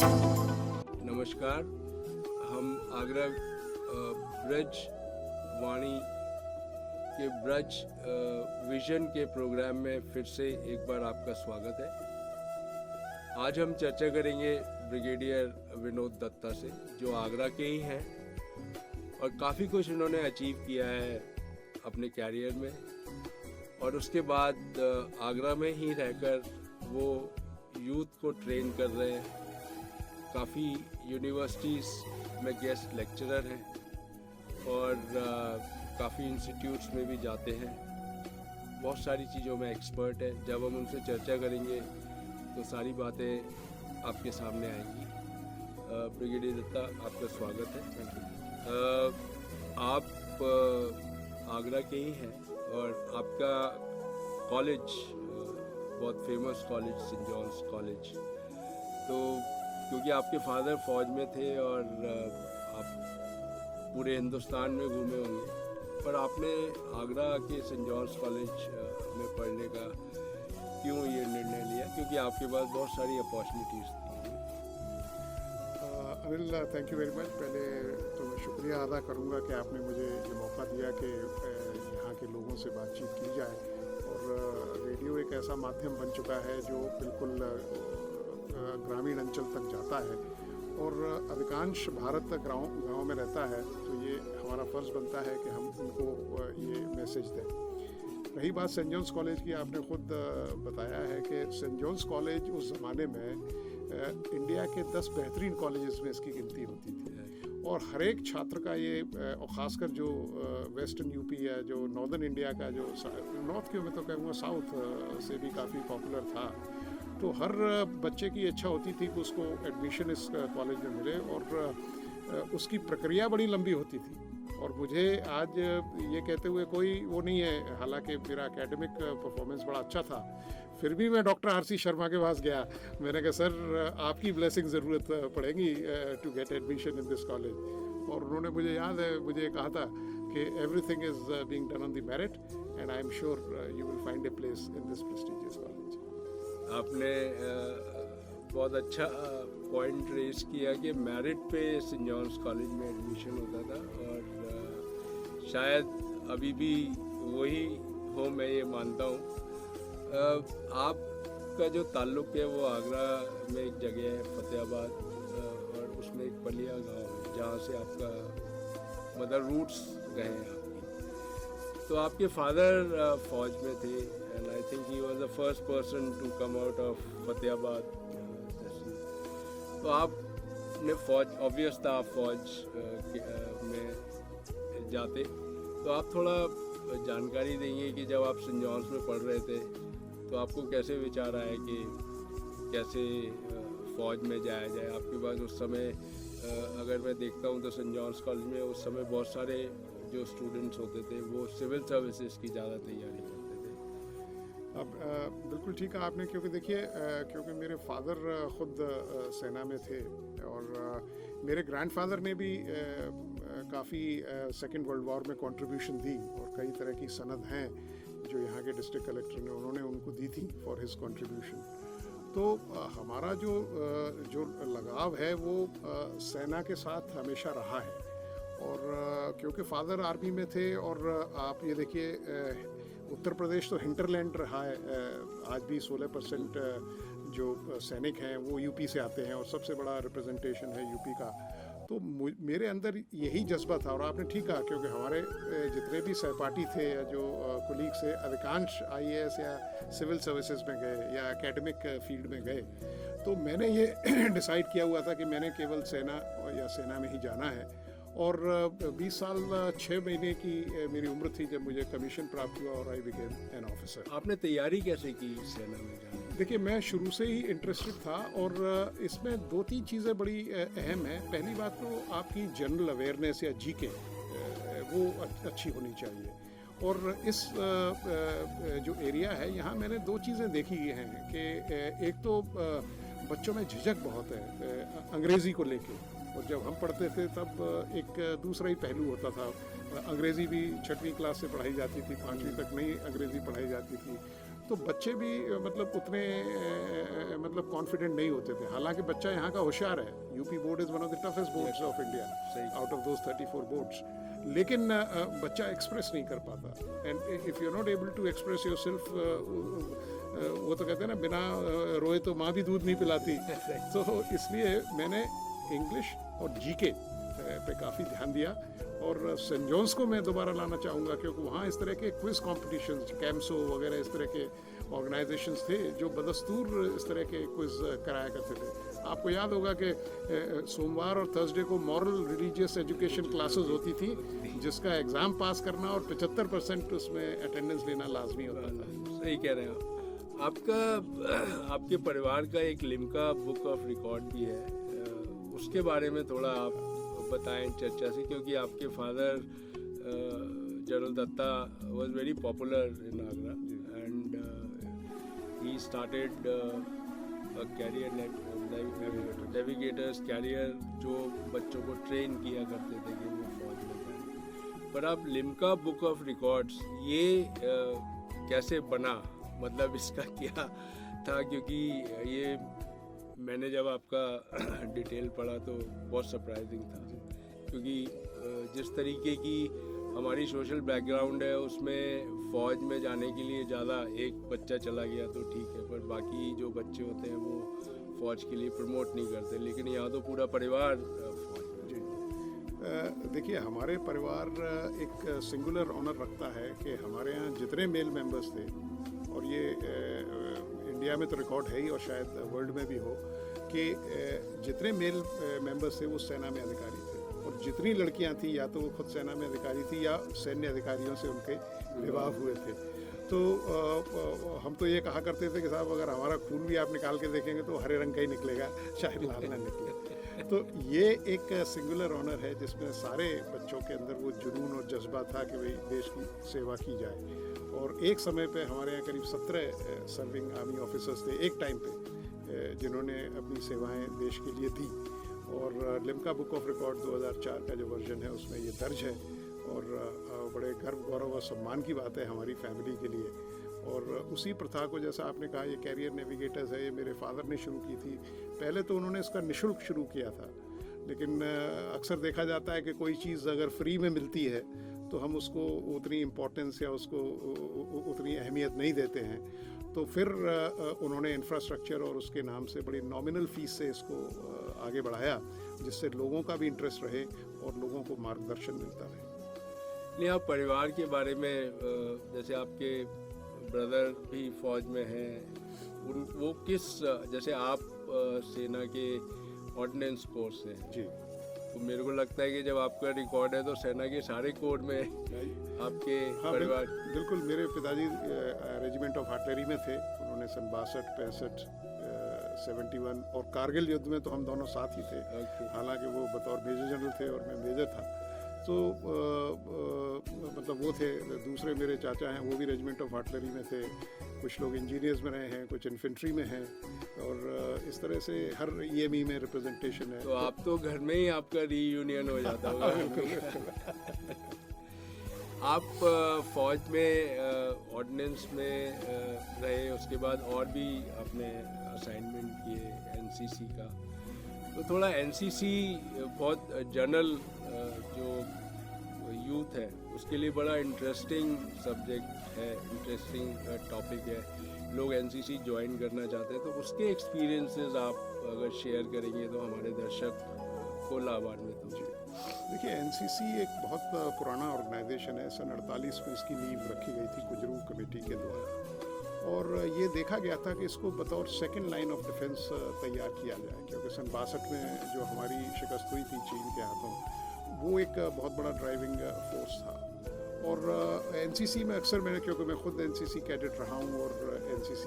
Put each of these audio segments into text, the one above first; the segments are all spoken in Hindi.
नमस्कार। हम आगरा ब्रज वाणी के ब्रज विजन के प्रोग्राम में फिर से एक बार आपका स्वागत है। आज हम चर्चा करेंगे ब्रिगेडियर विनोद दत्ता से, जो आगरा के ही हैं और काफ़ी कुछ उन्होंने अचीव किया है अपने कैरियर में, और उसके बाद आगरा में ही रहकर वो यूथ को ट्रेन कर रहे हैं। काफ़ी यूनिवर्सिटीज़ में गेस्ट लेक्चरर हैं और काफ़ी इंस्टीट्यूट्स में भी जाते हैं। बहुत सारी चीज़ों में एक्सपर्ट है। जब हम उनसे चर्चा करेंगे तो सारी बातें आपके सामने आएंगी। ब्रिगेडियर दत्ता, आपका स्वागत है। आप आगरा के ही हैं और आपका कॉलेज बहुत famous college, saint John's college, तो क्योंकि आपके फादर फौज में थे और आप पूरे हिंदुस्तान में घूमे होंगे, पर आपने आगरा के सेंट जॉन्स कॉलेज में पढ़ने का क्यों ये निर्णय लिया? क्योंकि आपके पास बहुत सारी अपॉर्चुनिटीज़ थी। Anil, thank you very much. पहले तो मैं शुक्रिया अदा करूंगा कि आपने मुझे ये मौका दिया कि यहाँ के लोगों से बातचीत की जाए। और रेडियो एक ऐसा माध्यम बन चुका है जो बिल्कुल ग्रामीण अंचल तक जाता है और अधिकांश भारत गाँव में रहता है, तो ये हमारा फ़र्ज़ बनता है कि हम उनको ये मैसेज दें। रही बात सेंट जॉन्स कॉलेज की, आपने ख़ुद बताया है कि सेंट जॉन्स कॉलेज उस ज़माने में इंडिया के 10 बेहतरीन कॉलेजेस में इसकी गिनती होती थी और हर एक छात्र का ये, और ख़ासकर जो वेस्टर्न यूपी है, जो नॉर्दर्न इंडिया का, जो नॉर्थ के मैं तो कहूँगा साउथ से भी काफ़ी पॉपुलर था, तो हर बच्चे की इच्छा होती थी कि उसको एडमिशन इस कॉलेज में मिले और उसकी प्रक्रिया बड़ी लंबी होती थी। और मुझे आज ये कहते हुए कोई वो नहीं है, हालांकि मेरा एकेडमिक परफॉर्मेंस बड़ा अच्छा था, फिर भी मैं डॉक्टर आर सी शर्मा के पास गया। मैंने कहा, सर आपकी ब्लेसिंग ज़रूरत पड़ेगी to get admission in this college. और उन्होंने, मुझे याद है, मुझे कहा था कि everything is being done on the merit and I am sure you will find a place in this prestigious college. आपने बहुत अच्छा पॉइंट रेस किया कि मेरिट पे सेंट जॉन्स कॉलेज में एडमिशन होता था और शायद अभी भी वही हो, मैं ये मानता हूँ। आपका जो ताल्लुक़ है वो आगरा में एक जगह है फतेहाबाद, और उसमें एक पलिया गांव है जहाँ से आपका मतलब रूट्स गए हैं आपकी। तो आपके फादर फौज में थे and I think he was the first person to come out of Fatehabad. तो आपने फौज, ऑब्वियस था आप फौज में जाते, तो आप थोड़ा जानकारी देंगे कि जब आप सेंट जॉन्स में पढ़ रहे थे तो आपको कैसे विचार आया कि कैसे फौज में जाया जाए? आपके पास उस समय, अगर मैं देखता हूँ तो सेंट जॉन्स कॉलेज में उस समय बहुत सारे जो स्टूडेंट्स होते थे वो सिविल सर्विसेज की ज़्यादा तैयारी करते थे। अब बिल्कुल ठीक है आपने, क्योंकि देखिए, क्योंकि मेरे फादर ख़ुद सेना में थे और मेरे ग्रैंडफादर ने भी काफ़ी सेकेंड वर्ल्ड वॉर में कंट्रीब्यूशन दी और कई तरह की सनद हैं जो यहाँ के डिस्ट्रिक्ट कलेक्टर ने, उन्होंने उनको दी थी फॉर हिज कंट्रीब्यूशन। तो हमारा जो लगाव है वो सेना के साथ हमेशा रहा है। और क्योंकि फादर आर्मी में थे और आप ये देखिए, उत्तर प्रदेश तो हिंटरलैंड रहा है, आज भी 16% जो सैनिक हैं वो यूपी से आते हैं और सबसे बड़ा रिप्रेजेंटेशन है यूपी का। तो मेरे अंदर यही जज्बा था। और आपने ठीक कहा, क्योंकि हमारे जितने भी सहपाठी थे या जो कोलीग से, अधिकांश आईएएस या सिविल सर्विसेज में गए या एकेडमिक फील्ड में गए, तो मैंने ये डिसाइड किया हुआ था कि मैंने केवल सेना या सेना में ही जाना है। और 20 साल 6 महीने की मेरी उम्र थी जब मुझे कमीशन प्राप्त हुआ और आई बिकेम एन ऑफिसर। आपने तैयारी कैसे की सेना में जाने? देखिए, मैं शुरू से ही इंटरेस्टेड था और इसमें 2-3 चीज़ें बड़ी अहम हैं। पहली बात तो आपकी जनरल अवेयरनेस या जीके वो अच्छी होनी चाहिए। और इस जो एरिया है यहाँ मैंने 2 चीज़ें देखी हैं कि एक तो बच्चों में झिझक बहुत है अंग्रेज़ी को लेके, और जब हम पढ़ते थे तब एक दूसरा ही पहलू होता था। अंग्रेज़ी भी 6वीं क्लास से पढ़ाई जाती थी, 5वीं तक नहीं अंग्रेज़ी पढ़ाई जाती थी। तो बच्चे भी मतलब उतने मतलब कॉन्फिडेंट नहीं होते थे। हालांकि बच्चा यहाँ का होशियार है, UP board is one of the toughest boards of India out of those 34 boards, लेकिन बच्चा एक्सप्रेस नहीं कर पाता। And if you are not able to express your yourself तो कहते हैं ना, बिना रोए तो माँ भी दूध नहीं पिलाती। तो इसलिए मैंने इंग्लिश और जीके पे काफ़ी ध्यान दिया। और सेंट जॉन्स को मैं दोबारा लाना चाहूँगा, क्योंकि वहाँ इस तरह के क्विज कॉम्पिटिशन्स, कैम्सो वगैरह इस तरह के ऑर्गेनाइजेशंस थे जो बदस्तूर इस तरह के क्विज कराया करते थे। आपको याद होगा कि सोमवार और थर्सडे को मॉरल रिलीजियस एजुकेशन क्लासेस होती थी, जिसका एग्ज़ाम पास करना और 75% उसमें अटेंडेंस लेना लाजमी होता था। सही कह रहे हैं आपका। आपके परिवार का एक लिम्का बुक ऑफ रिकॉर्ड भी है, उसके बारे में थोड़ा आप बताएं चर्चा से, क्योंकि आपके father general Dutta was very popular in Agra and he started a career navigators career, जो बच्चों को ट्रेन किया करते थे कि वो फौज में जाए। पर आप लिम्का बुक ऑफ रिकॉर्ड्स ये कैसे बना, मतलब इसका क्या था? क्योंकि ये मैंने जब आपका डिटेल पढ़ा तो बहुत सरप्राइजिंग था, क्योंकि जिस तरीके की हमारी सोशल बैकग्राउंड है उसमें फ़ौज में जाने के लिए ज़्यादा एक बच्चा चला गया तो ठीक है, पर बाकी जो बच्चे होते हैं वो फ़ौज के लिए प्रमोट नहीं करते, लेकिन यहाँ तो पूरा परिवार फौज में। जी देखिए, हमारे परिवार एक सिंगुलर ऑनर रखता है कि हमारे यहाँ जितने मेल मेंबर्स थे, और ये इंडिया में तो रिकॉर्ड है ही और शायद वर्ल्ड में भी हो, कि जितने मेल मेंबर्स थे वो सेना में अधिकारी थे, और जितनी लड़कियां थी या तो वो खुद सेना में अधिकारी थी या सैन्य अधिकारियों से उनके विवाह हुए थे। तो हम तो ये कहा करते थे कि साहब अगर हमारा खून भी आप निकाल के देखेंगे तो हरे रंग का ही निकलेगा, शायद लाल ना निकले। तो ये एक सिंगुलर ऑनर है जिसमें सारे बच्चों के अंदर वो जुनून और जज्बा था कि भाई देश की सेवा की जाए। और एक समय पे हमारे यहाँ करीब 17 सर्विंग आर्मी ऑफिसर्स थे एक टाइम पे, जिन्होंने अपनी सेवाएं देश के लिए दी। और लिम्का बुक ऑफ रिकॉर्ड 2004 का जो वर्जन है उसमें ये दर्ज है, और बड़े गर्व, गौरव और सम्मान की बात है हमारी फैमिली के लिए। और उसी प्रथा को, जैसा आपने कहा, ये कैरियर नेविगेटर्स है, ये मेरे फादर ने शुरू की थी। पहले तो उन्होंने इसका निःशुल्क शुरू किया था, लेकिन अक्सर देखा जाता है कि कोई चीज़ अगर फ्री में मिलती है तो हम उसको उतनी इम्पोर्टेंस या उसको उतनी अहमियत नहीं देते हैं। तो फिर उन्होंने इंफ्रास्ट्रक्चर और उसके नाम से बड़ी नॉमिनल फ़ीस से इसको आगे बढ़ाया, जिससे लोगों का भी इंटरेस्ट रहे और लोगों को मार्गदर्शन मिलता रहे। नहीं, आप परिवार के बारे में, जैसे आपके ब्रदर भी फौज में हैं, वो किस, जैसे आप सेना के ऑर्डिनेंस कोर से हैं जी, तो मेरे को लगता है कि जब आपका रिकॉर्ड है तो सेना के सारे कोर में आपके परिवार। बिल्कुल, मेरे पिताजी रेजिमेंट ऑफ आर्टिलरी में थे। उन्होंने सन 62, 65, 71 और कारगिल युद्ध में तो हम दोनों साथ ही थे। हालांकि वो बतौर मेजर जनरल थे और मैं मेजर था। तो मतलब वो थे। दूसरे मेरे चाचा हैं, वो भी रेजिमेंट ऑफ आर्टिलरी में थे। कुछ लोग इंजीनियर्स में रहे हैं, कुछ इन्फेंट्री में हैं, और इस तरह से हर EME में रिप्रेजेंटेशन है। तो आप तो घर में ही आपका रीयूनियन हो जाता होगा। आप फौज में ऑर्डिनेंस में रहे, उसके बाद और भी आपने असाइनमेंट किए NCC का। तो थोड़ा NCC बहुत जनरल जो यूथ है उसके लिए बड़ा इंटरेस्टिंग सब्जेक्ट है, इंटरेस्टिंग टॉपिक है। लोग NCC ज्वाइन करना चाहते हैं, तो उसके एक्सपीरियंसेस आप अगर शेयर करेंगे तो हमारे दर्शक को लाभान्वित होंगे। देखिए, NCC एक बहुत पुराना ऑर्गेनाइजेशन है। सन 48 में इसकी नींव रखी गई थी कुजरू कमेटी के द्वारा, और ये देखा गया था कि इसको बतौर सेकंड लाइन ऑफ डिफेंस तैयार किया जाए, क्योंकि सन 62 में जो हमारी शिकस्त हुई थी चीन के हाथों, वो एक बहुत बड़ा ड्राइविंग फोर्स था। और NCC में अक्सर मैंने, क्योंकि मैं खुद NCC कैडेट रहा हूँ और NCC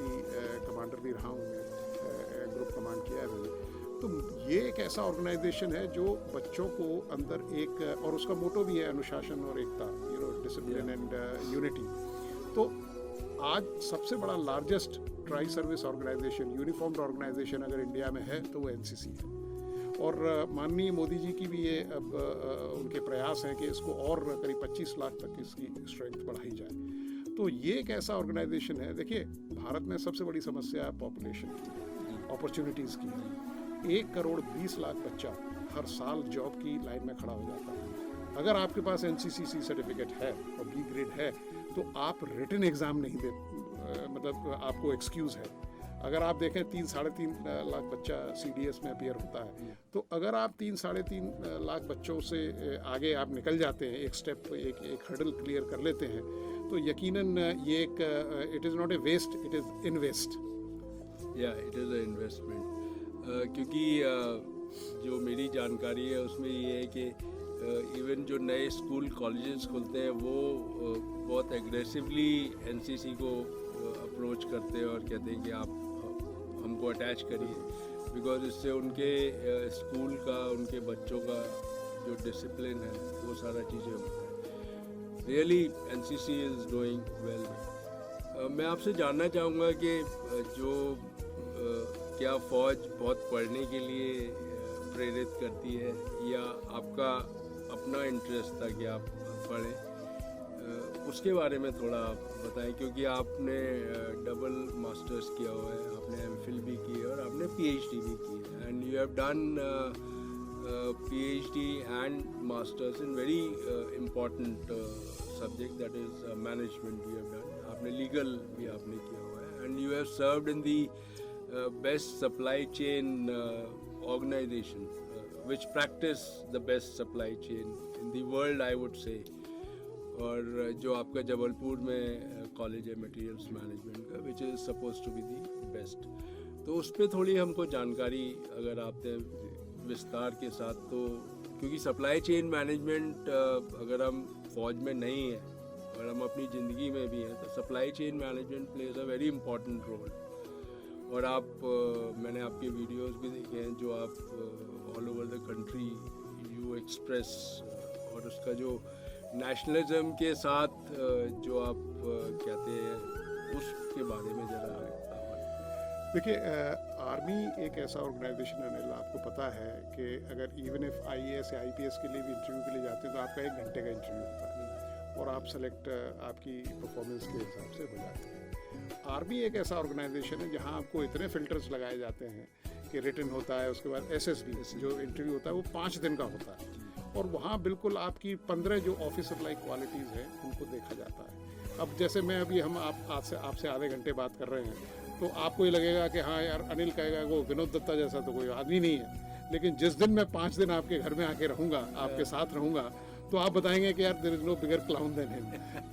कमांडर भी रहा हूँ, मैं ग्रुप कमांड किया है मैंने, तो ये एक ऐसा ऑर्गेनाइजेशन है जो बच्चों को अंदर एक, और उसका मोटो भी है अनुशासन और एकता, डिसिप्लिन एंड यूनिटी। तो आज सबसे बड़ा largest tri service organisation, uniformed organisation अगर इंडिया में है तो वो NCC है। और माननीय मोदी जी की भी ये अब उनके प्रयास हैं कि इसको और करीब 25 लाख तक इसकी स्ट्रेंथ बढ़ाई जाए। तो ये एक ऐसा ऑर्गेनाइजेशन है, देखिए भारत में सबसे बड़ी समस्या पॉपुलेशन की, अपॉर्चुनिटीज़ की। 1,20,00,000 बच्चा हर साल जॉब की लाइन में खड़ा हो जाता है। अगर आपके पास NCCC सर्टिफिकेट है और B ग्रेड है तो आप रिटन एग्ज़ाम नहीं दे, मतलब आपको एक्सक्यूज़ है। अगर आप देखें 3-3.5 लाख बच्चा CDS में अपीयर होता है, तो अगर आप 3-3.5 लाख बच्चों से आगे आप निकल जाते हैं, एक स्टेप, एक हर्डल क्लियर कर लेते हैं, तो यकीनन ये एक it is not a waste, it is invest. या इट इज़ अ इन्वेस्टमेंट, क्योंकि जो मेरी जानकारी है उसमें ये है कि इवन जो नए स्कूल कॉलेजेस खुलते हैं वो बहुत एग्रेसिवली NCC को अप्रोच करते हैं और कहते हैं कि आप हमको अटैच करिए, बिकॉज इससे उनके स्कूल का, उनके बच्चों का जो डिसिप्लिन है वो सारा चीज़ें होता है। Really NCC is doing well. मैं आपसे जानना चाहूँगा कि जो क्या फ़ौज बहुत पढ़ने के लिए प्रेरित करती है या आपका अपना इंटरेस्ट था कि आप पढ़ें, उसके बारे में थोड़ा आप बताएं, क्योंकि आपने डबल मास्टर्स किया हुआ है, आपने MPhil भी की है और आपने PhD भी की है, and you have done PhD and masters in very important subject, that is management you have done. आपने लीगल भी आपने किया हुआ है, and you have served in the best supply chain organization which practice the best supply chain in the world, I would say। और जो आपका जबलपुर में कॉलेज है मटेरियल्स मैनेजमेंट का, which is suppose to be the best, तो उस पर थोड़ी हमको जानकारी अगर आप दें विस्तार के साथ। तो क्योंकि सप्लाई चेन मैनेजमेंट अगर हम फौज में नहीं हैं और हम अपनी ज़िंदगी में भी हैं, तो supply chain management plays a very important role. और आप मैंने आपके वीडियोस भी देखे हैं जो आप all over the country you express, और उसका जो नेशनलिज्म के साथ जो आप कहते हैं उसके बारे में ज़रा। देखिए आर्मी एक ऐसा ऑर्गेनाइजेशन है, अनिल, आपको पता है कि अगर इवन इफ IAS या IPS के लिए भी इंटरव्यू के लिए जाते हैं तो आपका 1 घंटे का इंटरव्यू होता है और आप सेलेक्ट आपकी परफॉर्मेंस के हिसाब से हो जाते हैं। आर्मी एक ऐसा ऑर्गेनाइजेशन है जहां आपको इतने फिल्टर्स लगाए जाते हैं कि रिटन होता है, उसके बाद SSB जो इंटरव्यू होता है वो 5 दिन का होता है, और वहाँ बिल्कुल आपकी 15 जो ऑफिसर लाइक क्वालिटीज़ हैं उनको देखा जाता है। अब जैसे मैं अभी हम आपसे आधे घंटे बात कर रहे हैं तो आपको ये लगेगा कि हाँ यार अनिल कहेगा वो विनोद दत्ता जैसा तो कोई आदमी नहीं है, लेकिन जिस दिन मैं 5 दिन आपके घर में आके रहूँगा, आपके साथ रहूँगा, तो आप बताएंगे कि यार there is no bigger clown than him,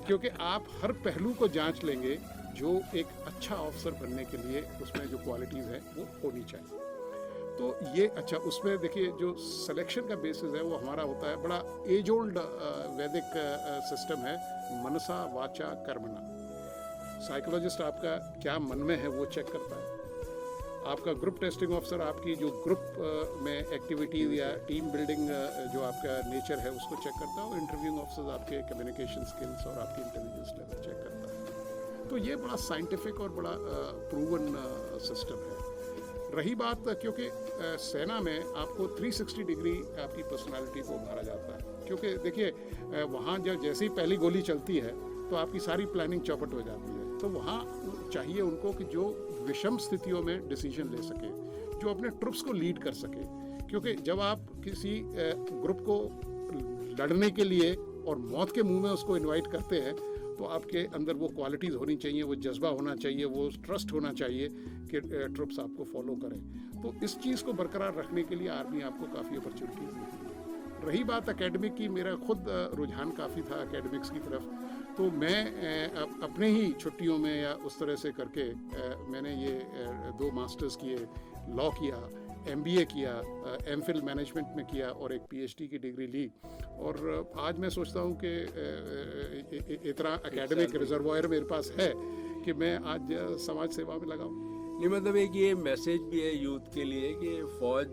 क्योंकि आप हर पहलू को जांच लेंगे जो एक अच्छा ऑफिसर बनने के लिए उसमें जो क्वालिटीज़ हैं वो होनी चाहिए। तो ये अच्छा, उसमें देखिए जो सिलेक्शन का बेसिस है वो हमारा होता है, बड़ा एज ओल्ड वैदिक सिस्टम है, मनसा वाचा कर्मणा। साइकोलॉजिस्ट आपका क्या मन में है वो चेक करता है। आपका ग्रुप टेस्टिंग ऑफिसर आपकी जो ग्रुप में एक्टिविटीज़ या टीम बिल्डिंग जो आपका नेचर है उसको चेक करता है, और इंटरव्यूइंग ऑफिसर आपके कम्युनिकेशन स्किल्स और आपकी इंटेलिजेंस लेवल चेक करता है। तो ये बड़ा साइंटिफिक और बड़ा प्रूवन सिस्टम है। रही बात, क्योंकि सेना में आपको 360 डिग्री आपकी पर्सनालिटी को उभारा जाता है, क्योंकि देखिए वहाँ जब जैसे ही पहली गोली चलती है तो आपकी सारी प्लानिंग चौपट हो जाती है। तो वहाँ चाहिए उनको कि जो विषम स्थितियों में डिसीजन ले सके, जो अपने ट्रुप्स को लीड कर सके, क्योंकि जब आप किसी ग्रुप को लड़ने के लिए और मौत के मुंह में उसको इनवाइट करते हैं तो आपके अंदर वो क्वालिटीज़ होनी चाहिए, वो जज्बा होना चाहिए, वो ट्रस्ट होना चाहिए कि ट्रुप्स आपको फॉलो करें। तो इस चीज़ को बरकरार रखने के लिए आर्मी आपको काफ़ी अपॉर्चुनिटीज़ देती है। रही बात एकेडमिक की, मेरा खुद रुझान काफ़ी था एकेडमिक्स की तरफ, तो मैं अपने ही छुट्टियों में या उस तरह से करके मैंने ये 2 मास्टर्स किए, लॉ किया, MBA किया, MPhil मैनेजमेंट में किया और एक PhD की डिग्री ली। और आज मैं सोचता हूँ कि इतना एकेडमिक रिजर्वायर मेरे पास है कि मैं आज समाज सेवा में लगा हूँ। नहीं, मतलब एक ये मैसेज भी है यूथ के लिए कि फौज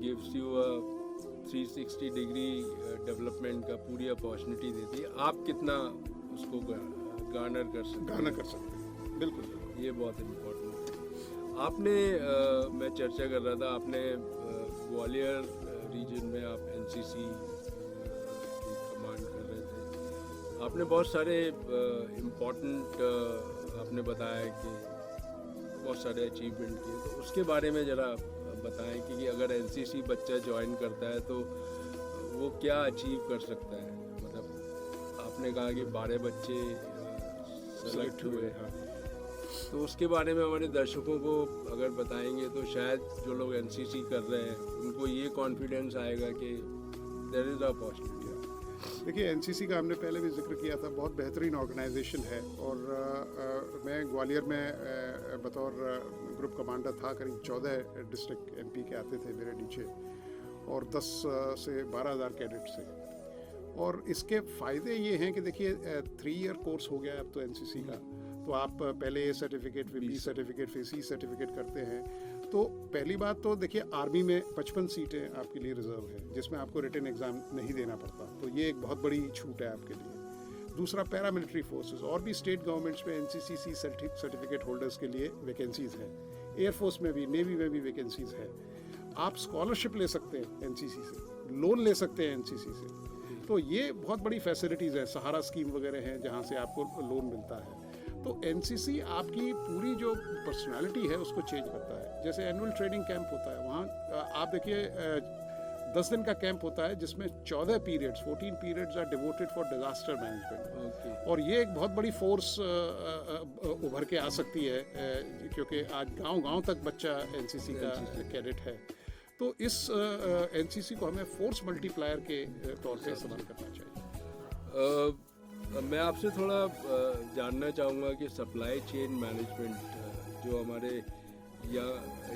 gives you a 360 degree development का पूरी अपॉर्चुनिटी देती है। आप कितना उसको गार्नर कर सकते हैं, बिल्कुल, ये बहुत इम्पोर्टेंट है। आपने मैं चर्चा कर रहा था, आपने ग्वालियर रीजन में आप NCC की कमांड कर रहे थे, आपने बहुत सारे इम्पोर्टेंट आपने बताया कि बहुत सारे अचीवमेंट किए, तो उसके बारे में ज़रा बताएं कि अगर एनसीसी बच्चा ज्वाइन करता है तो वो क्या अचीव कर सकता है। मतलब आपने कहा कि 12 बच्चे सेलेक्ट हुए, हाँ, तो उसके बारे में हमारे दर्शकों को अगर बताएंगे तो शायद जो लोग एनसीसी कर रहे हैं उनको ये कॉन्फिडेंस आएगा कि देयर इज़ अ अपॉर्चुनिटी। देखिए, एनसीसी का हमने पहले भी जिक्र किया था, बहुत बेहतरीन ऑर्गेनाइजेशन है। और मैं ग्वालियर में बतौर ग्रुप कमांडर था। करीब 14 डिस्ट्रिक्ट एमपी के आते थे मेरे नीचे, और 10 से 12,000 कैडेट्स थे। और इसके फ़ायदे ये हैं कि देखिए 3 ईयर कोर्स हो गया अब तो एनसीसी का। तो आप पहले ए सर्टिफिकेट, फिर बी सर्टिफिकेट, फिर सी सर्टिफिकेट करते हैं। तो पहली बात तो देखिए, आर्मी में 55 सीटें आपके लिए रिजर्व है, जिसमें आपको रिटन एग्ज़ाम नहीं देना पड़ता। तो ये एक बहुत बड़ी छूट है आपके लिए। दूसरा, पैरामिलिट्री फोर्सेस, और भी स्टेट गवर्नमेंट्स में एनसीसी सर्टिफिकेट होल्डर्स के लिए वैकेंसीज़ हैं। एयरफोर्स में भी, नेवी में भी वैकेंसीज़ है। आप स्कॉलरशिप ले सकते हैं एनसीसी से, लोन ले सकते हैं एनसीसी से। तो ये बहुत बड़ी फैसिलिटीज़ है। सहारा स्कीम वगैरह हैं जहाँ से आपको लोन मिलता है। तो एनसीसी आपकी पूरी जो पर्सनालिटी है उसको चेंज करता है। जैसे एनुअल ट्रेनिंग कैंप होता है, वहाँ आप देखिए 10 दिन का कैंप होता है, जिसमें 14 periods, 14 periods are devoted for disaster management. और ये एक बहुत बड़ी फोर्स उभर के आ सकती है, क्योंकि आज गांव-गांव तक बच्चा एनसीसी का कैडेट है। तो इस एनसीसी को हमें फोर्स मल्टीप्लायर के तौर पे इस्तेमाल करना चाहिए। मैं आपसे थोड़ा जानना चाहूँगा कि सप्लाई चेन मैनेजमेंट जो हमारे या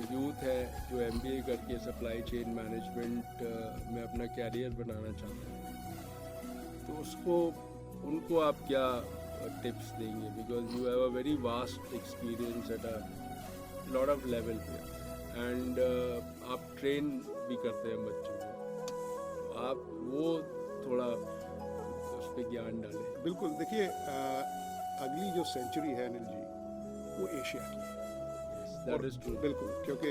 यूथ है जो एमबीए करके सप्लाई चेन मैनेजमेंट में अपना कैरियर बनाना चाहते हैं, तो उनको आप क्या टिप्स देंगे? Because you have a very vast experience at a lot of level पे, एंड आप ट्रेन भी करते हैं बच्चों को, तो आप वो थोड़ा उस पर ज्ञान डालें। बिल्कुल, देखिए अगली जो सेंचुरी है अनिल जी, वो एशिया की है। बिल्कुल, क्योंकि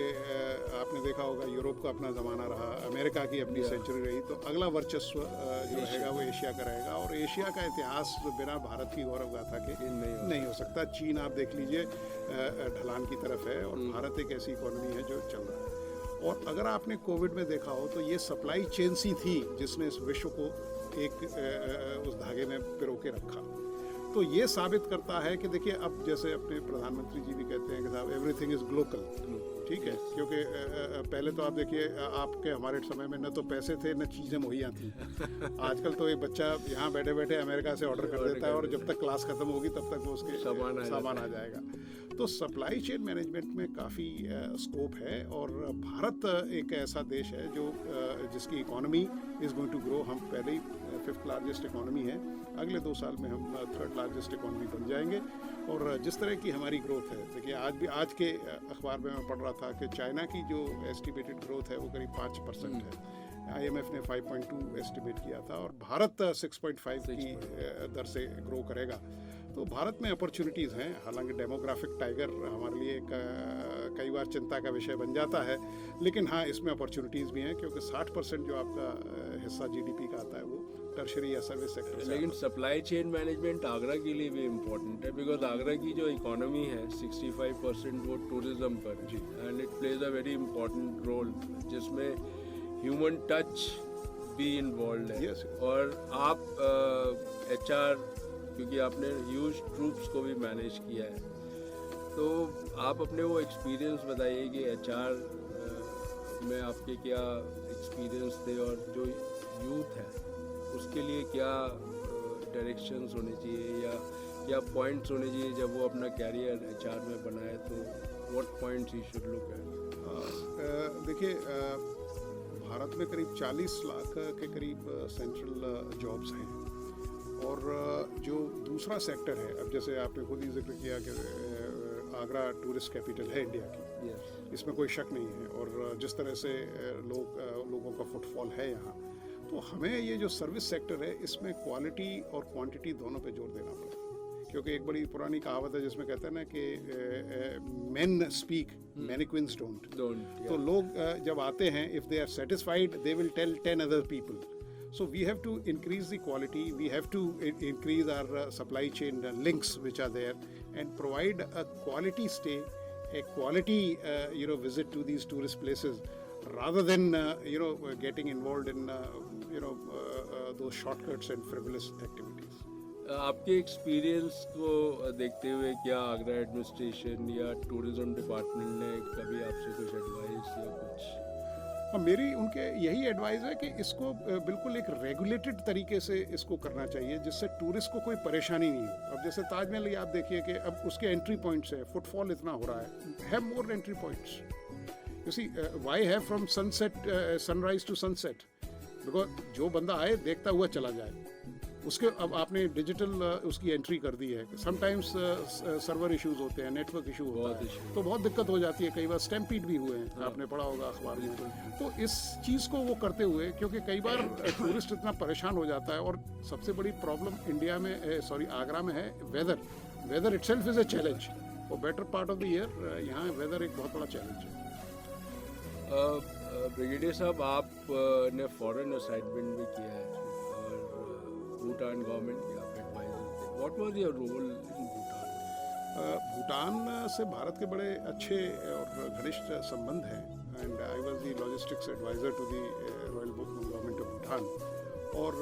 आपने देखा होगा यूरोप का अपना ज़माना रहा, अमेरिका की अपनी सेंचुरी रही, तो अगला वर्चस्व जो रहेगा वो एशिया का रहेगा। और एशिया का इतिहास बिना भारत की गौरव गाथा के नहीं हो सकता। चीन आप देख लीजिए ढलान की तरफ है, और भारत एक ऐसी इकोनॉमी है जो चल रहा है। और अगर आपने कोविड में देखा हो, तो ये सप्लाई चेन सी थी जिसने इस विश्व को एक उस धागे में पिरो के रखा। तो ये साबित करता है कि देखिए, अब जैसे अपने प्रधानमंत्री जी भी कहते हैं कि साहब एवरीथिंग इज़ ग्लोबल, ठीक है, क्योंकि पहले तो आप देखिए, आपके हमारे समय में न तो पैसे थे न चीज़ें मुहैया थी। आजकल तो एक बच्चा यहाँ बैठे बैठे अमेरिका से ऑर्डर कर देता है, और जब तक क्लास ख़त्म होगी तब तक वो उसके सामान आ जाएगा। तो सप्लाई चेन मैनेजमेंट में काफ़ी स्कोप है, और भारत एक ऐसा देश है जो जिसकी economy is going to grow. हम पहले ही 5th लार्जेस्ट इकोनॉमी है, अगले 2 साल में हम 3rd लार्जेस्ट इकोनॉमी बन जाएंगे। और जिस तरह की हमारी ग्रोथ है, देखिए आज के अखबार में मैं पढ़ रहा था कि चाइना की जो एस्टिमेटेड ग्रोथ है वो करीब 5% है। IMF ने 5.2 एस्टिमेट किया था, और भारत 6.5 की दर से ग्रो करेगा। तो भारत में अपॉर्चुनिटीज़ हैं। हालांकि डेमोग्राफिक टाइगर हमारे लिए कई बार चिंता का विषय बन जाता है, लेकिन हाँ, इसमें अपॉर्चुनिटीज़ भी हैं, क्योंकि 60% जो आपका हिस्सा जीडीपी का आता है वो टर्शरी या सर्विस सेक्टर से। लेकिन सप्लाई चेन मैनेजमेंट आगरा के लिए भी इम्पोर्टेंट है, बिकॉज आगरा की जो इकोनॉमी है 65% वो टूरिज्म पर जी, and it plays a very important role, जिसमें ह्यूमन टच भी इन्वॉल्व है। और आप HR, क्योंकि आपने ह्यूज ट्रूप्स को भी मैनेज किया है, तो आप अपने वो एक्सपीरियंस बताइए कि HR में आपके क्या एक्सपीरियंस थे, और जो यूथ है उसके लिए क्या डायरेक्शंस होने चाहिए या क्या पॉइंट्स होने चाहिए जब वो अपना कैरियर HR में बनाए, तो what points he should look at? देखिए, भारत में करीब 40 लाख के करीब सेंट्रल जॉब्स हैं, और जो दूसरा सेक्टर है, अब जैसे आपने खुद ही जिक्र किया कि आगरा टूरिस्ट कैपिटल है इंडिया की, इसमें कोई शक नहीं है। और जिस तरह से लोगों का फुटफॉल है यहाँ, तो हमें ये जो सर्विस सेक्टर है इसमें क्वालिटी और क्वांटिटी दोनों पे जोर देना पड़ेगा। क्योंकि एक बड़ी पुरानी कहावत है जिसमें कहते हैं ना कि मेन स्पीक, मैनिक्विन्स डोंट। तो लोग जब आते हैं, if they are satisfied they will tell 10 other people. So we have to increase the quality. We have to increase our supply chain links which are there, and provide a quality stay, a quality visit to these tourist places, rather than getting involved in those shortcuts and frivolous activities. आपके एक्सपीरियंस को देखते हुए क्या आगरा एडमिनिस्ट्रेशन या टूरिज्म डिपार्टमेंट ने कभी आपसे कुछ एडवाइस या कुछ? और मेरी उनके यही एडवाइस है कि इसको बिल्कुल एक रेगुलेटेड तरीके से इसको करना चाहिए, जिससे टूरिस्ट को कोई परेशानी नहीं हो। अब जैसे ताजमहल ही आप देखिए कि अब उसके एंट्री पॉइंट्स है, फुटफॉल इतना हो रहा है, have more entry points. You see why have from sunrise to sunset, because जो बंदा आए देखता हुआ चला जाए। उसके अब आपने डिजिटल उसकी एंट्री कर दी है। समटाइम्स सर्वर इश्यूज होते हैं, नेटवर्क इशू होता है, तो बहुत दिक्कत हो जाती है। कई बार स्टैम्पीड भी हुए हैं, आपने पढ़ा होगा अखबार में। तो इस चीज़ को वो करते हुए, क्योंकि कई बार टूरिस्ट इतना परेशान हो जाता है, और सबसे बड़ी प्रॉब्लम इंडिया में आगरा में है weather itself is a challenge. For better part of the year यहाँ वेदर एक बहुत बड़ा चैलेंज है। ब्रिगेडियर साहब, आपने फॉरेन असाइनमेंट भी किया है और भूटान गवर्नमेंट के आप एडवाइजर थे। What was your role in Bhutan? Bhutan से भारत के बड़े अच्छे और घनिष्ठ संबंध हैं, and I was the logistics advisor to the royal government of Bhutan. और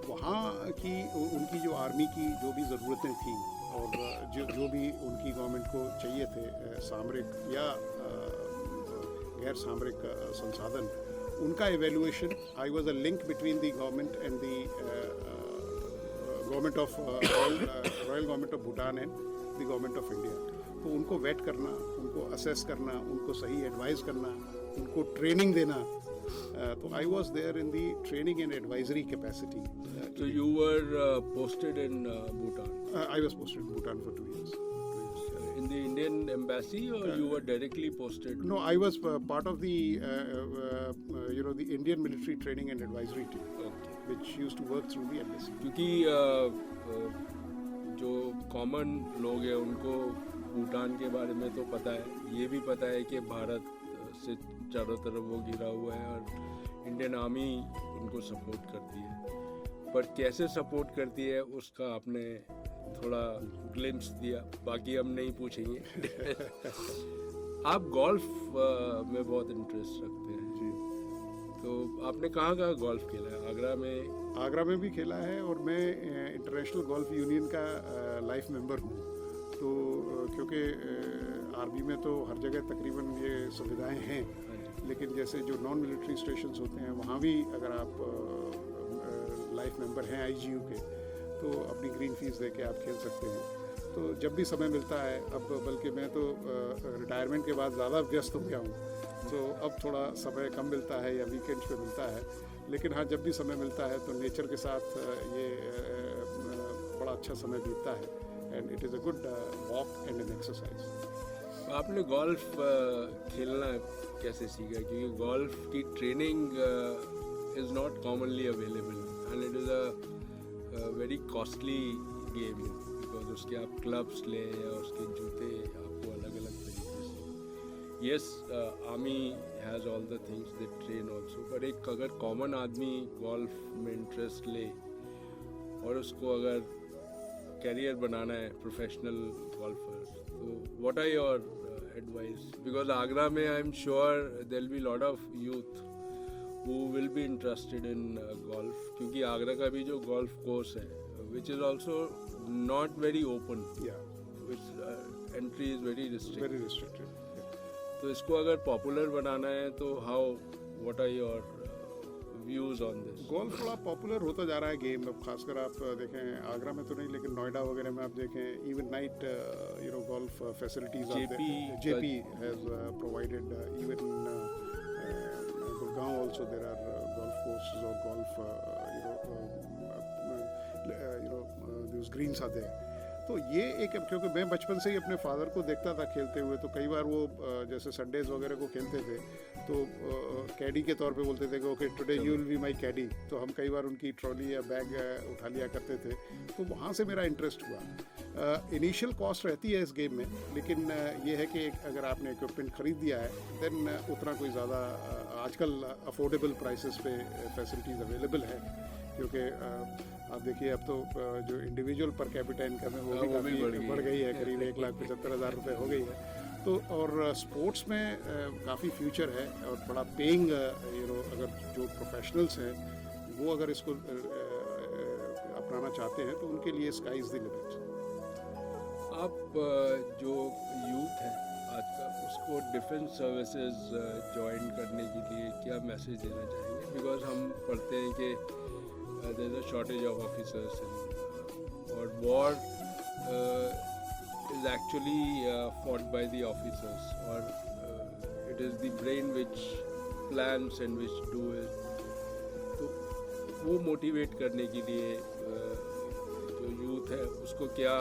वहाँ की उनकी जो आर्मी की जो भी ज़रूरतें थीं, और जो भी उनकी गवर्नमेंट को चाहिए थे, सामरिक या गैर सामरिक संसाधन, उनका evaluation, I was a link between the government and the government of royal government of Bhutan and the government of India. तो उनको वेट करना, उनको असेस करना, उनको सही एडवाइस करना, उनको ट्रेनिंग देना। तो I was there in the training and advisory capacity. So you were posted in Bhutan? I was posted in Bhutan for 2 years. In the Indian embassy, or you were directly posted? No, I was part of the the Indian military training and advisory team, Okay. which used to work through the embassy. क्योंकि जो कॉमन लोग हैं उनको भूटान के बारे में तो पता है, ये भी पता है कि भारत से चारों तरफ वो घिरा हुआ है और इंडियन आर्मी उनको सपोर्ट करती है, पर कैसे सपोर्ट करती है उसका आपने थोड़ा ग्लिम्स दिया, बाकी हम नहीं पूछेंगे। आप गोल्फ में बहुत इंटरेस्ट रखते हैं जी। तो आपने कहाँ कहाँ गोल्फ खेला है? आगरा में भी खेला है, और मैं इंटरनेशनल गोल्फ यूनियन का लाइफ मेंबर हूँ। तो क्योंकि आर्मी में तो हर जगह तकरीबन ये सुविधाएं हैं, लेकिन जैसे जो नॉन मिलिट्री स्टेशंस होते हैं वहाँ भी अगर आप लाइफ मेंबर हैं IGU के, तो अपनी ग्रीन फीस दे के आप खेल सकते हैं। तो जब भी समय मिलता है, अब बल्कि मैं तो रिटायरमेंट के बाद ज़्यादा व्यस्त हो गया हूँ, तो अब थोड़ा समय कम मिलता है या वीकेंड्स पे मिलता है, लेकिन हाँ, जब भी समय मिलता है तो नेचर के साथ ये बड़ा अच्छा समय बीतता है, and it is a good walk and an exercise. आपने गोल्फ खेलना कैसे सीखा? क्योंकि गोल्फ की training is not commonly available, and it is a very costly game, because उसके आप क्लब्स लें या उसके जूते आपको अलग अलग तरीके से। Yes, army has all the things they train also, पर एक अगर कॉमन आदमी गोल्फ में इंटरेस्ट ले और उसको अगर कैरियर बनाना है, प्रोफेशनल गोल्फर, तो what are your advice? Because Agra में I am sure there will be lot of youth who will be interested in golf, क्योंकि आगरा का भी जो golf course है, which is also not very open, which entry is very restricted. Very restricted. तो इसको अगर popular बनाना है तो what are your views on this? Golf थोड़ा पॉपुलर होता जा रहा है गेम। अब खासकर आप देखें, आगरा में तो नहीं, लेकिन नोएडा वगैरह में आप देखें, even night golf facilities JP has provided, even Gurgaon also there are golf courses or golf those greens are there. तो ये एक, क्योंकि मैं बचपन से ही अपने फादर को देखता था खेलते हुए, तो कई बार वो जैसे संडेज वगैरह को खेलते थे तो कैडी के तौर पे बोलते थे कि okay today you will be my caddie, तो हम कई बार उनकी ट्रॉली या बैग उठा लिया करते थे, तो वहाँ से मेरा इंटरेस्ट हुआ। इनिशियल कॉस्ट रहती है इस गेम में, लेकिन ये है कि अगर आपने इक्विपमेंट ख़रीद दिया है देन उतना कोई ज़्यादा आजकल अफोर्डेबल प्राइसेस पे फैसिलिटीज़ अवेलेबल है, क्योंकि आप देखिए अब तो जो इंडिविजुअल पर कैपिटा इनकम है वो भी काफ़ी बढ़ गई है, करीब 1,75,000 रुपये हो गई है। तो और स्पोर्ट्स में काफ़ी फ्यूचर है और बड़ा पेइंग अगर जो प्रोफेशनल्स हैं वो अगर इसको अपनाना चाहते हैं तो उनके लिए स्काई इज़ द लिमिट। आप जो यूथ है आज का उसको डिफेंस सर्विसेज ज्वाइन करने के लिए क्या मैसेज देना चाहेंगे? बिकॉज हम पढ़ते हैं कि there is a shortage of officers और war is actually fought by the officers, or it is the brain which plans and which do it. तो वो मोटिवेट करने के लिए जो यूथ है उसको क्या,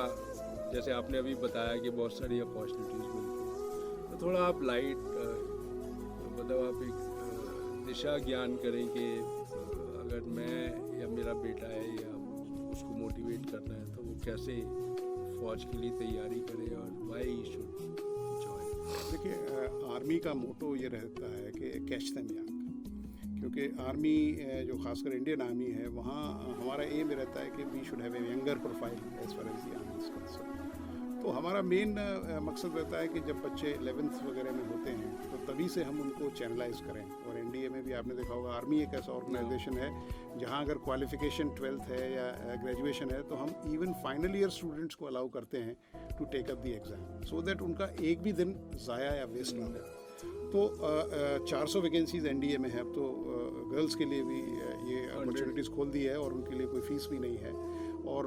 जैसे आपने अभी बताया कि बहुत सारी अपॉर्चुनिटीज़ मिलती हैं, तो थोड़ा आप लाइट मतलब आप एक दिशा ज्ञान करें कि अगर मैं या मेरा बेटा है या उसको मोटिवेट करना है तो वो कैसे फौज के लिए तैयारी करे और वाई शुड जॉइन। देखिए आर्मी का मोटो ये रहता है कि कैच देम यंग, क्योंकि आर्मी जो खासकर इंडियन आर्मी है वहाँ हमारा एम रहता है कि we should have a younger profile as far as the army is concern. तो हमारा मेन मकसद रहता है कि जब बच्चे 11th वगैरह में होते हैं तो तभी से हम उनको चैनलाइज करें। और एनडीए में भी आपने देखा होगा आर्मी एक ऐसा ऑर्गेनाइजेशन है जहां अगर क्वालिफिकेशन 12th है या ग्रेजुएशन है तो हम इवन फाइनल ईयर स्टूडेंट्स को अलाउ करते हैं to take up the exam, so that उनका एक भी दिन ज़ाया या वेस्ट ना हो। तो 400 वैकेंसीज एनडीए में है अब, तो गर्ल्स के लिए भी ये अपॉर्चुनिटीज़ खोल दी है और उनके लिए कोई फ़ीस भी नहीं है। और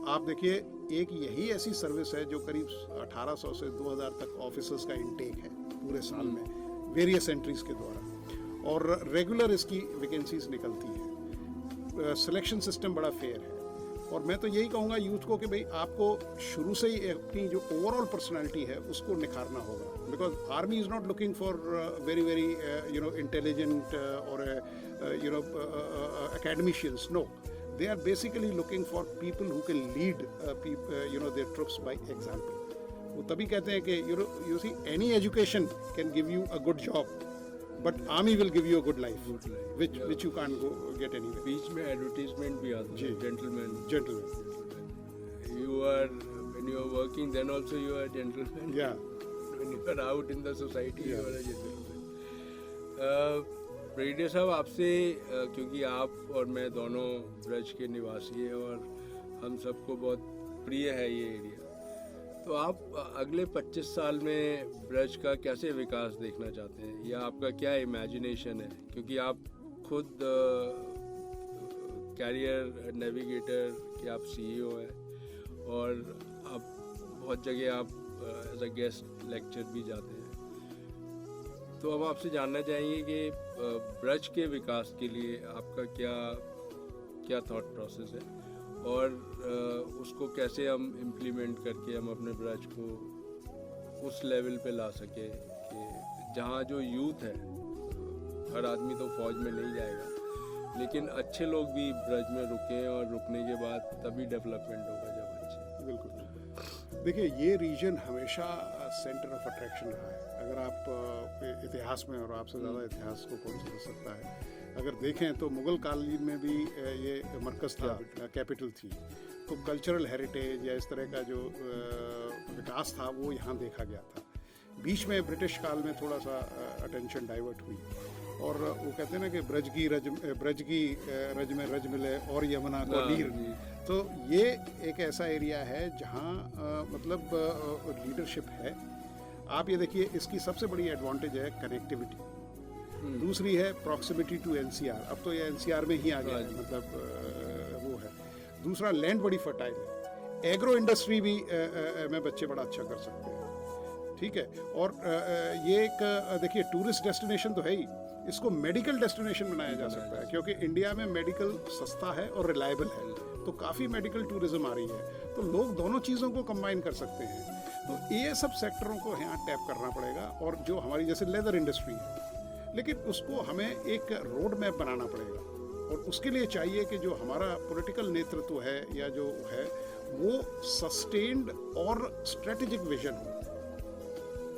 आप देखिए एक यही ऐसी सर्विस है जो करीब 1800 से 2000 तक ऑफिसर्स का इंटेक है पूरे साल में वेरियस एंट्रीज़ के द्वारा, और रेगुलर इसकी वैकेंसीज निकलती है। सिलेक्शन सिस्टम बड़ा फेयर है। और मैं तो यही कहूँगा यूथ को कि भाई आपको शुरू से ही अपनी जो ओवरऑल पर्सनालिटी है उसको निखारना होगा, because army is not looking for very intelligent और academicians. No, they are basically looking for people who can lead their troops by example. वो तभी कहते हैं कि you see any education can give you a good job, but army will give you a good life, which you can't get anywhere. बीच में एडवर्टीजमेंट भी आता है, gentleman. You are when you are working, then also you are a gentleman. Yeah. When you are out in the society, you are a gentleman. Radio साहब आपसे क्योंकि आप और मैं दोनों ब्रज के निवासी हैं और हम सबको बहुत प्रिय है ये एरिया, तो आप अगले 25 साल में ब्रज का कैसे विकास देखना चाहते हैं या आपका क्या इमेजिनेशन है? क्योंकि आप खुद कैरियर नेविगेटर के आप सीईओ हैं और आप बहुत जगह आप एज अ गेस्ट लेक्चर भी जाते हैं, तो हम आपसे जानना चाहेंगे कि ब्रज के विकास के लिए आपका क्या थॉट प्रोसेस है और उसको कैसे हम इम्प्लीमेंट करके हम अपने ब्रज को उस लेवल पे ला सके कि जहाँ जो यूथ है, हर आदमी तो फौज में नहीं जाएगा, लेकिन अच्छे लोग भी ब्रज में रुकें और रुकने के बाद तभी डेवलपमेंट होगा जब अच्छे। बिल्कुल। देखिए ये रीजन हमेशा सेंटर ऑफ अट्रैक्शन रहा है। अगर आप इतिहास में, और आपसे ज़्यादा इतिहास को कौन समझ सकता है, अगर देखें तो मुग़ल कालीन में भी ये मरकज़ था, कैपिटल थी, तो कल्चरल हेरिटेज या इस तरह का जो विकास था वो यहाँ देखा गया था। बीच में ब्रिटिश काल में थोड़ा सा अटेंशन डाइवर्ट हुई और वो कहते हैं ना कि ब्रज की रज में रज मिले और यमुना को नीर। तो ये एक ऐसा एरिया है जहाँ मतलब लीडरशिप है। आप ये देखिए इसकी सबसे बड़ी एडवांटेज है कनेक्टिविटी, दूसरी है प्रॉक्सिमिटी टू एनसीआर, अब तो ये एनसीआर में ही आ गया है, मतलब वो है। दूसरा लैंड बड़ी फर्टाइल है, एग्रो इंडस्ट्री भी में बच्चे बड़ा अच्छा कर सकते हैं, ठीक है। और ये एक देखिए टूरिस्ट डेस्टिनेशन तो है ही, इसको मेडिकल डेस्टिनेशन बनाया जा सकता है क्योंकि इंडिया में मेडिकल सस्ता है और रिलायबल है। तो काफ़ी मेडिकल टूरिज्म आ रही है, तो लोग दोनों चीज़ों को कंबाइन कर सकते हैं। तो ये सब सेक्टरों को यहाँ टैप करना पड़ेगा। और जो हमारी जैसे लेदर इंडस्ट्री है, लेकिन उसको हमें एक रोड मैप बनाना पड़ेगा, और उसके लिए चाहिए कि जो हमारा पॉलिटिकल नेतृत्व है या जो है वो सस्टेन्ड और स्ट्रेटेजिक विजन हो।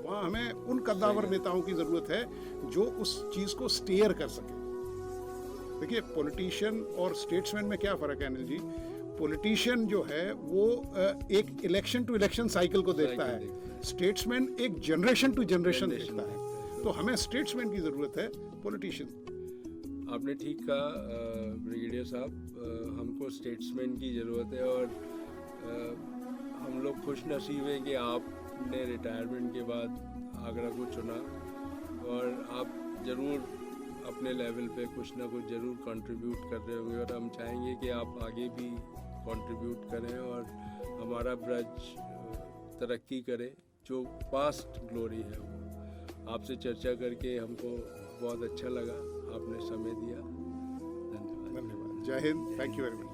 वहाँ हमें उन कद्दावर नेताओं की ज़रूरत है जो उस चीज़ को स्टीयर कर सके। देखिए, पॉलिटिशियन और स्टेट्समैन में क्या फ़र्क है अनिल जी? पॉलिटिशियन जो है वो एक इलेक्शन टू इलेक्शन साइकिल को देखता है, स्टेट्समैन एक जनरेशन टू जनरेशन देखता है। तो हमें स्टेट्समैन की ज़रूरत है, पॉलिटिशियन। आपने ठीक कहा ब्रिगेडियर साहब, हमको स्टेट्समैन की ज़रूरत है। और हम लोग खुश नसीब हैं कि आपने रिटायरमेंट के बाद आगरा को चुना, और आप ज़रूर अपने लेवल पे कुछ ना कुछ ज़रूर कंट्रीब्यूट कर रहे होंगे, और हम चाहेंगे कि आप आगे भी कंट्रीब्यूट करें और हमारा ब्रज तरक्की करे, जो पास्ट ग्लोरी है वो। आपसे चर्चा करके हमको बहुत अच्छा लगा, आपने समय दिया, धन्यवाद। धन्यवाद। जय Hind. Thank you very much.